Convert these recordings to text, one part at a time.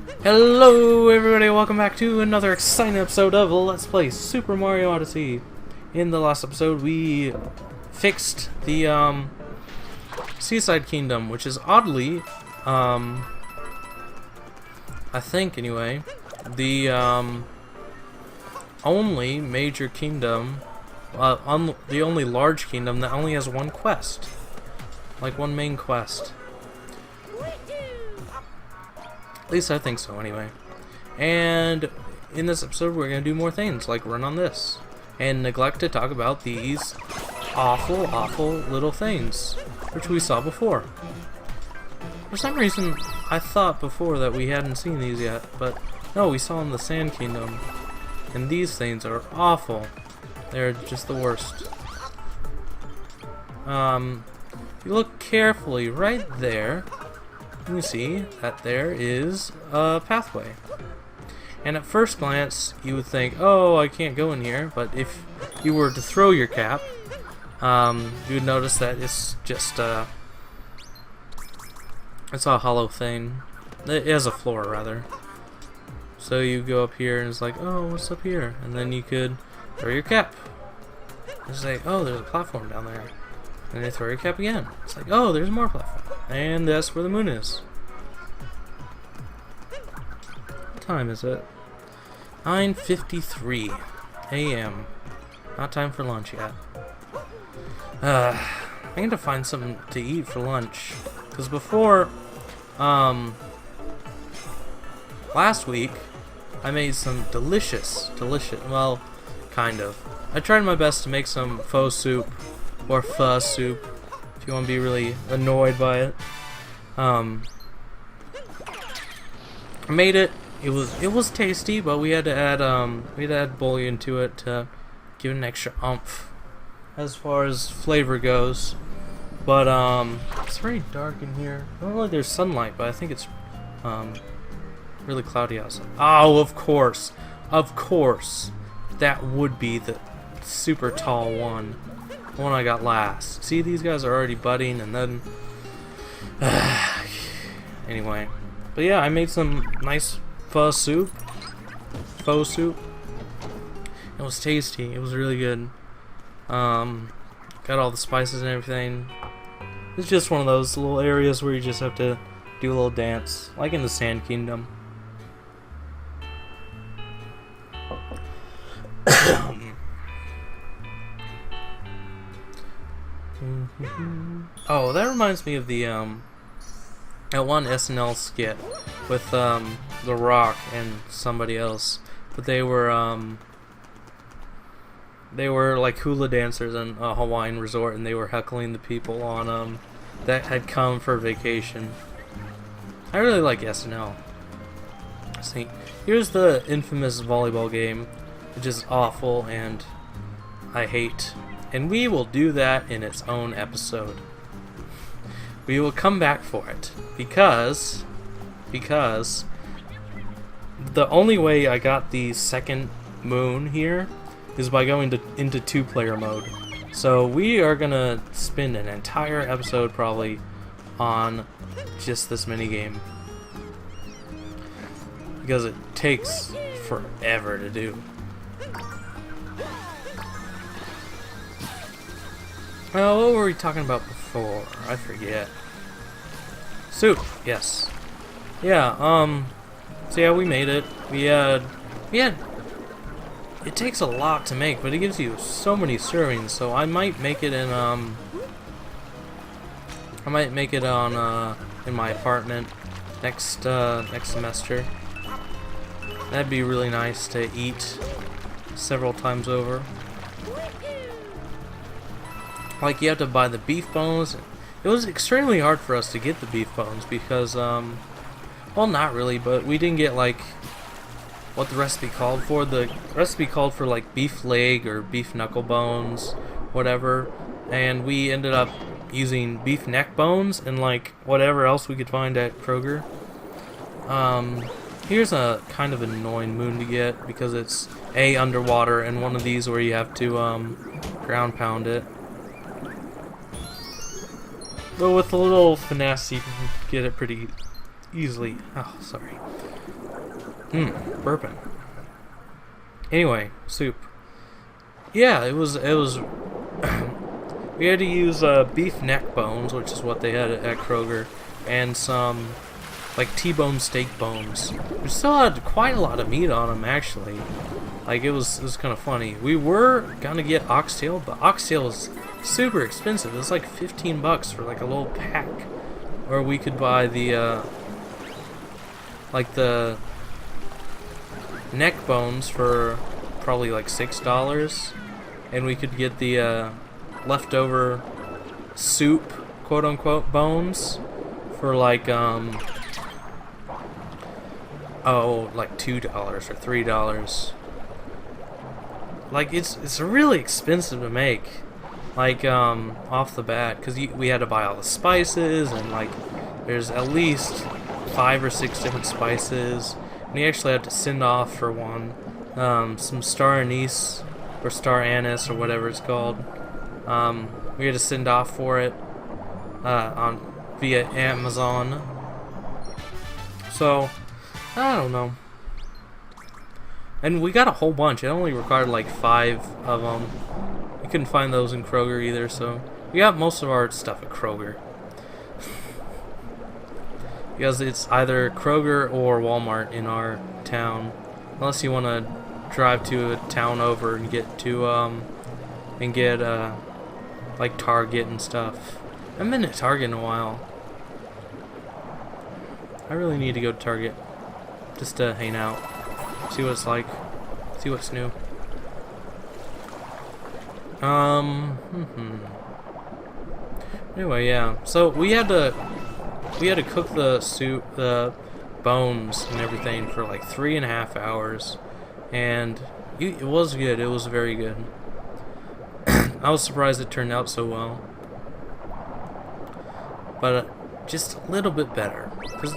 Hello everybody, welcome back to another exciting episode of Let's Play Super Mario Odyssey. In the last episode we fixed the Seaside Kingdom, which is oddly, I think anyway, the only major kingdom, the only large kingdom that only has one quest. Like one main quest. At least I think so, anyway. And in this episode, we're going to do more things, like run on this. And neglect to talk about these awful, awful little things, which we saw before. For some reason, I thought before that we hadn't seen these yet, but no, we saw in the Sand Kingdom. And these things are awful. They're just the worst. If you look carefully right there, you see that there is a pathway. And at first glance, you would think, oh, I can't go in here. But if you were to throw your cap, you would notice that it's just it's a hollow thing. It has a floor, rather. So you go up here and it's like, oh, what's up here? And then you could throw your cap. And say, oh, there's a platform down there. And you throw your cap again. It's like, oh, there's more platform. And that's where the moon is. What time is it? 9:53 a.m. Not time for lunch yet. I need to find something to eat for lunch. Because before, last week, I made some delicious, well, kind of. I tried my best to make some pho soup, or pho soup, if you want to be really annoyed by it. I made it. It was tasty, but we had to add bouillon to it to give it an extra oomph as far as flavor goes. But it's very dark in here. I don't know if there's sunlight, but I think it's really cloudy outside. Oh, of course, that would be the super tall one. The one I got last. See, these guys are already budding, and then anyway. But yeah, I made some nice pho soup. It was tasty. It was really good. Got all the spices and everything. It's just one of those little areas where you just have to do a little dance, like in the Sand Kingdom. Oh, that reminds me of the that one SNL skit with The Rock and somebody else, but they were like hula dancers in a Hawaiian resort, and they were heckling the people on that had come for vacation. I really like SNL. See, here's the infamous volleyball game, which is awful and I hate. And we will do that in its own episode. We will come back for it. Because the only way I got the second moon here is by going into two-player mode. So we are gonna spend an entire episode probably on just this minigame. Because it takes forever to do. Oh, what were we talking about before? I forget. Soup, yes. Yeah, so yeah, we made it. We had, it takes a lot to make, but it gives you so many servings, so I might make it in, in my apartment next semester. That'd be really nice to eat several times over. Like, you have to buy the beef bones. It was extremely hard for us to get the beef bones because, well, not really, but we didn't get, like, what the recipe called for. The recipe called for, like, beef leg or beef knuckle bones, whatever, and we ended up using beef neck bones and, like, whatever else we could find at Kroger. Here's a kind of annoying moon to get because it's underwater, and one of these where you have to, ground pound it. But with a little finesse, you can get it pretty easily. Oh, sorry. Burping. Anyway, soup. Yeah, it was. We had to use beef neck bones, which is what they had at Kroger, and some like T-bone steak bones. We still had quite a lot of meat on them, actually. Like it was kind of funny. We were gonna get oxtail, but oxtail is super expensive. It's like $15 for like a little pack. Or we could buy the like the neck bones for probably like $6, and we could get the leftover soup, quote unquote, bones for like like $2 or $3. Like it's really expensive to make, like off the bat, because we had to buy all the spices, and like there's at least 5 or 6 different spices, and you actually have to send off for one some star anise or star anise or whatever it's called. We had to send off for it via Amazon. So I don't know. And we got a whole bunch. It only required like 5 of them. We couldn't find those in Kroger either, so we got most of our stuff at Kroger. Because it's either Kroger or Walmart in our town. Unless you want to drive to a town over and get to like Target and stuff. I haven't been to Target in a while. I really need to go to Target just to hang out, see what it's like, see what's new. Anyway, yeah. So we had to cook the soup, the bones and everything for like 3.5 hours, and it was good. It was very good. I was surprised it turned out so well, but just a little bit better. 'Cause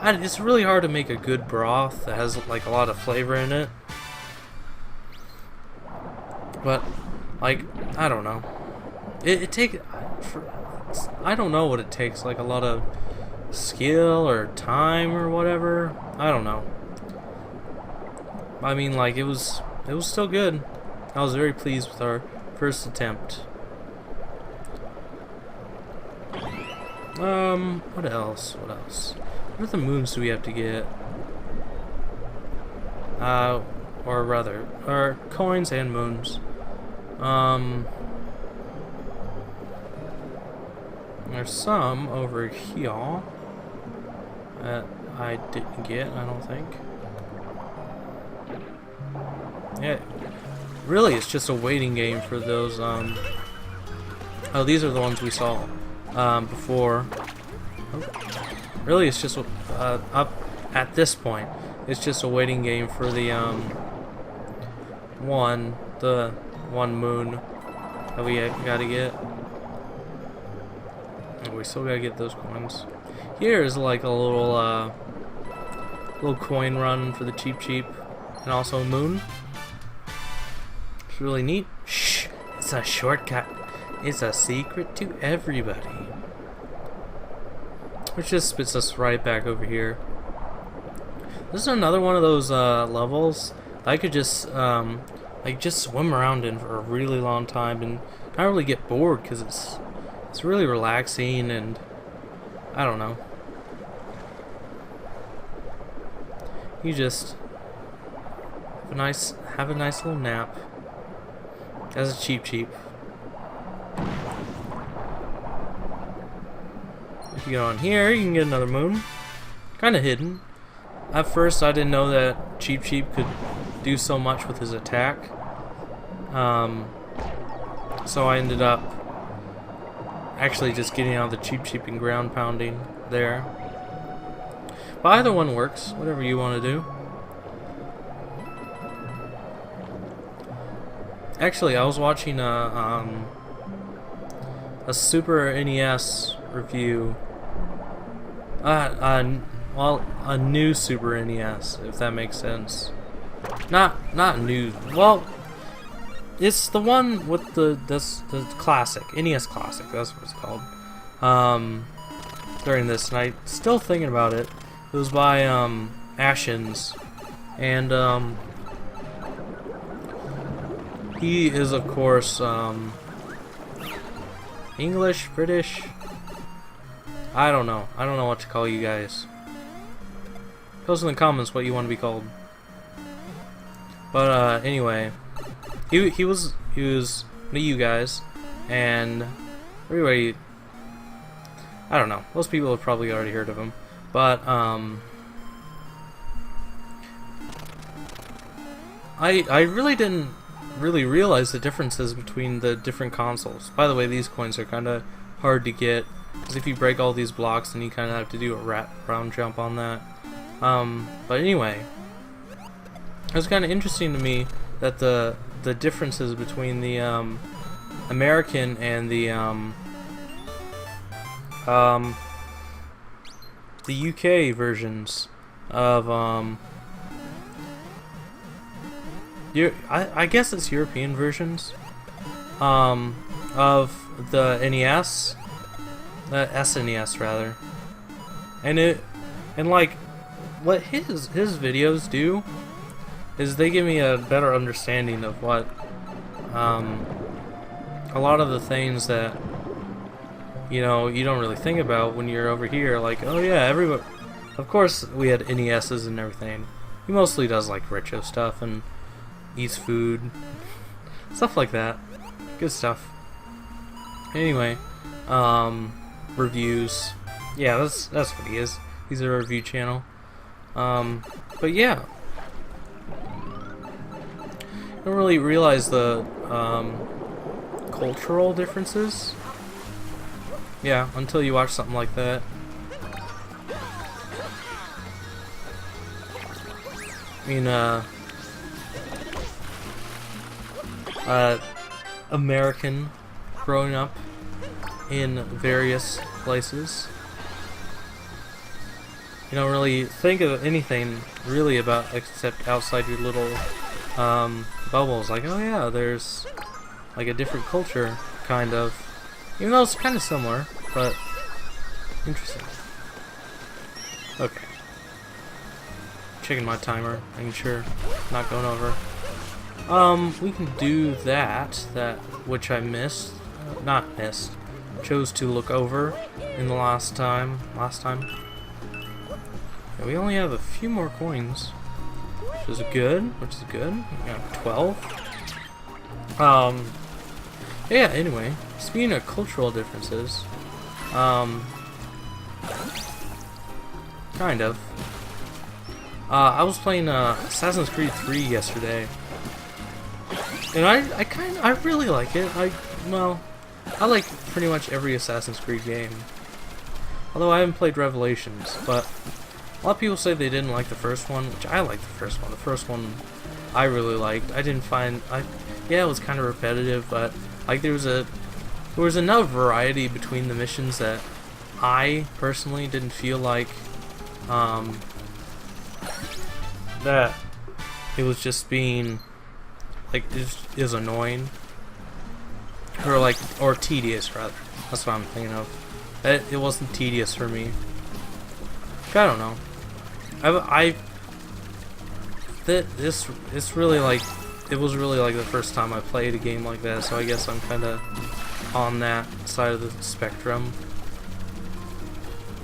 it's really hard to make a good broth that has like a lot of flavor in it. But like, I don't know. I don't know what it takes. Like a lot of skill or time or whatever. I don't know. I mean, like it was still good. I was very pleased with our first attempt. What else? What else? What other moons do we have to get? Or rather, coins and moons. There's some over here that I didn't get, I don't think. Yeah, really, it's just a waiting game for those, oh, these are the ones we saw, before. Oh. Really, it's just, up at this point, it's just a waiting game for the, one moon that we gotta get. Oh, we still gotta get those coins. Here is like a little coin run for the cheap, and also a moon. It's really neat. Shh, it's a shortcut. It's a secret to everybody. Which just spits us right back over here. This is another one of those levels I could just like just swim around in for a really long time and not really get bored, because it's really relaxing, and I don't know. You just have a nice little nap. That's a cheap. If you go on here, you can get another moon. Kind of hidden. At first, I didn't know that Cheep could do so much with his attack. So I ended up actually just getting out the Cheep and ground pounding there. But either one works, whatever you want to do. Actually, I was watching a Super NES review. Well, a new Super NES, if that makes sense. Not new. Well, it's the one with the classic NES Classic. That's what it's called. During this night, still thinking about it. It was by Ashens, and he is of course English, British. I don't know. I don't know what to call you guys. Post in the comments what you want to be called. But anyway, he was one of you guys, and everybody. I don't know. Most people have probably already heard of him, but I really didn't realize the differences between the different consoles. By the way, these coins are kind of hard to get, because if you break all these blocks, then you kind of have to do a round jump on that. But anyway, it was kind of interesting to me that the differences between the American and the UK versions of I guess it's European versions of the NES, SNES rather, and like what his videos do is they give me a better understanding of what a lot of the things that you don't really think about when you're over here. Like, oh yeah, everyone, of course we had NESs and everything. He mostly does like retro stuff and eats food, stuff like that. Good stuff. Anyway, reviews. Yeah, that's what he is. He's a review channel. But yeah, I don't really realize the cultural differences. Yeah, until you watch something like that. I mean, American growing up in various places. You don't really think of anything really about except outside your little bubbles. Like, oh yeah, there's like a different culture, kind of. Even though it's kind of similar, but interesting. Okay. Checking my timer, making sure not going over. We can do that which I missed, not missed, chose to look over in the last time. Yeah, we only have a few more coins, which is good. We got 12. Yeah. Anyway, speaking of cultural differences, kind of. I was playing Assassin's Creed 3 yesterday. And I really like it. I like pretty much every Assassin's Creed game. Although I haven't played Revelations, but a lot of people say they didn't like the first one, which I liked the first one. The first one I really liked. Yeah, it was kind of repetitive, but like there was enough variety between the missions that I personally didn't feel like that it was just being like is annoying or tedious rather. That's what I'm thinking of. It wasn't tedious for me. I don't know. It's really like it was really like the first time I played a game like that, so I guess I'm kind of on that side of the spectrum.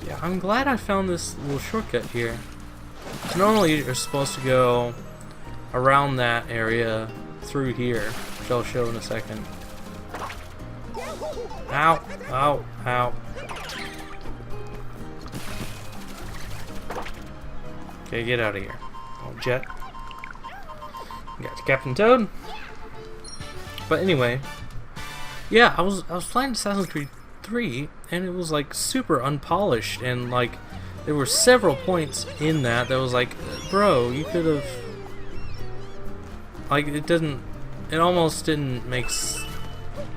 Yeah, I'm glad I found this little shortcut here. So normally you're supposed to go around that area through here, which I'll show in a second. Ow, ow, ow. Okay, get out of here. Oh, Jet. Got Captain Toad. But anyway, yeah, I was playing Assassin's Creed 3, and it was like super unpolished, and like there were several points in that was like, bro, you could have, like, it almost didn't make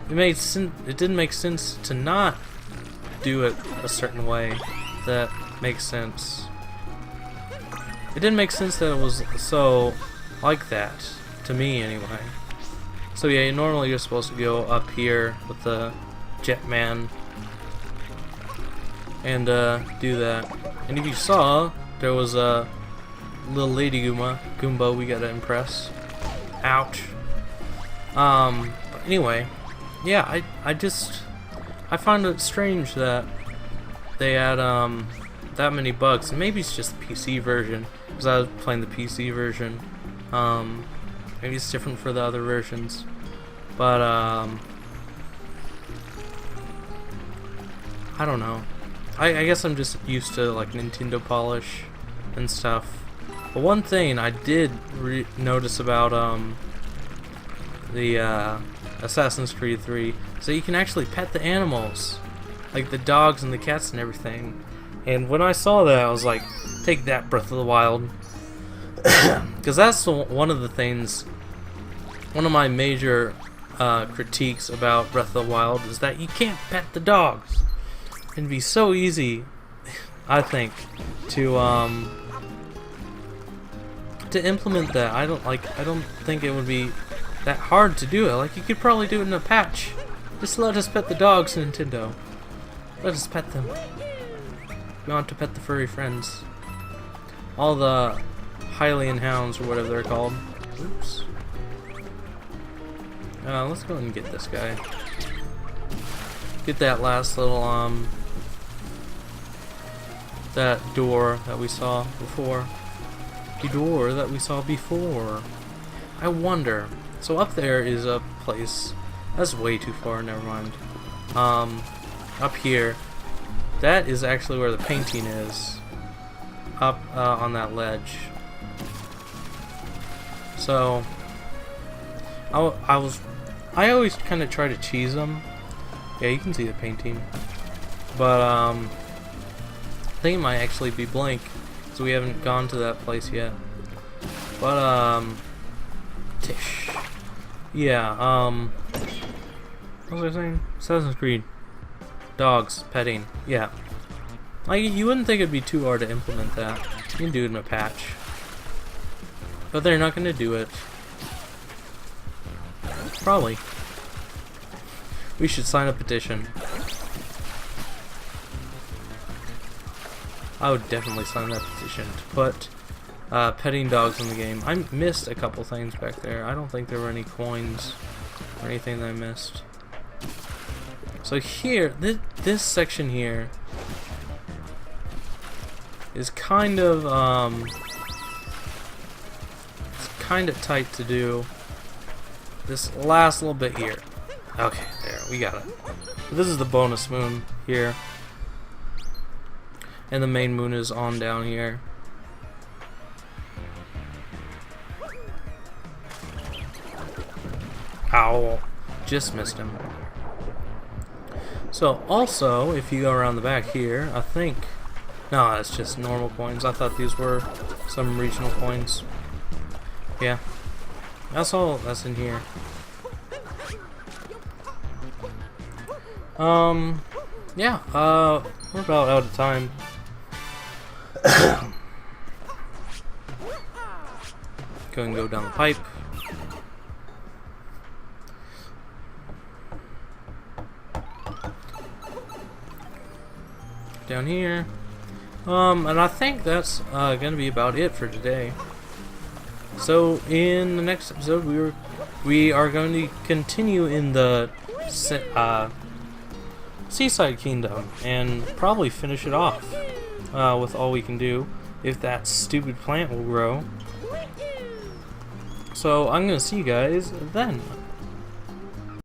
it didn't make sense to not do it a certain way that makes sense. It didn't make sense that it was so like that, to me anyway. So yeah, normally you're supposed to go up here with the Jetman and do that. And if you saw, there was a little lady Goomba we gotta impress. Ouch. But anyway, yeah, I find it strange that they had that many bugs. And maybe it's just the PC version, because I was playing the PC version. Maybe it's different for the other versions, but I don't know. I guess I'm just used to like Nintendo polish and stuff. But one thing I did notice about the Assassin's Creed 3 is that you can actually pet the animals, like the dogs and the cats and everything. And when I saw that, I was like, take that, Breath of the Wild. Because that's one of the things, one of my major critiques about Breath of the Wild is that you can't pet the dogs. It'd be so easy, I think, to implement that. I don't think it would be that hard to do it. Like, you could probably do it in a patch. Just let us pet the dogs, Nintendo. Let us pet them. We want to pet the furry friends. All the Hylian hounds, or whatever they're called. Oops. Let's go and get this guy. Get that last little, that door that we saw before. The door that we saw before. I wonder. So up there is a place. That's way too far, never mind. Up here. That is actually where the painting is. Up on that ledge. So I always kind of try to cheese them. Yeah, you can see the painting, but I think it might actually be blank, so we haven't gone to that place yet. But Tish. Yeah. What was I saying? Assassin's Creed. Dogs petting. Yeah. Like, you wouldn't think it'd be too hard to implement that. You can do it in a patch. But they're not gonna do it. Probably. We should sign a petition. I would definitely sign that petition to put petting dogs in the game. I missed a couple things back there. I don't think there were any coins or anything that I missed. So here, this section here is kind of it's kind of tight to do. This last little bit here. Okay, there, we got it. This is the bonus moon here. And the main moon is on down here. Ow. Just missed him. So, also, if you go around the back here, I think... No, it's just normal coins. I thought these were some regional coins. Yeah. That's all that's in here. Yeah, we're about out of time. Go and go down the pipe. Down here. And I think that's gonna be about it for today. So in the next episode, we are going to continue in the Seaside Kingdom and probably finish it off with all we can do, if that stupid plant will grow. So I'm gonna see you guys then.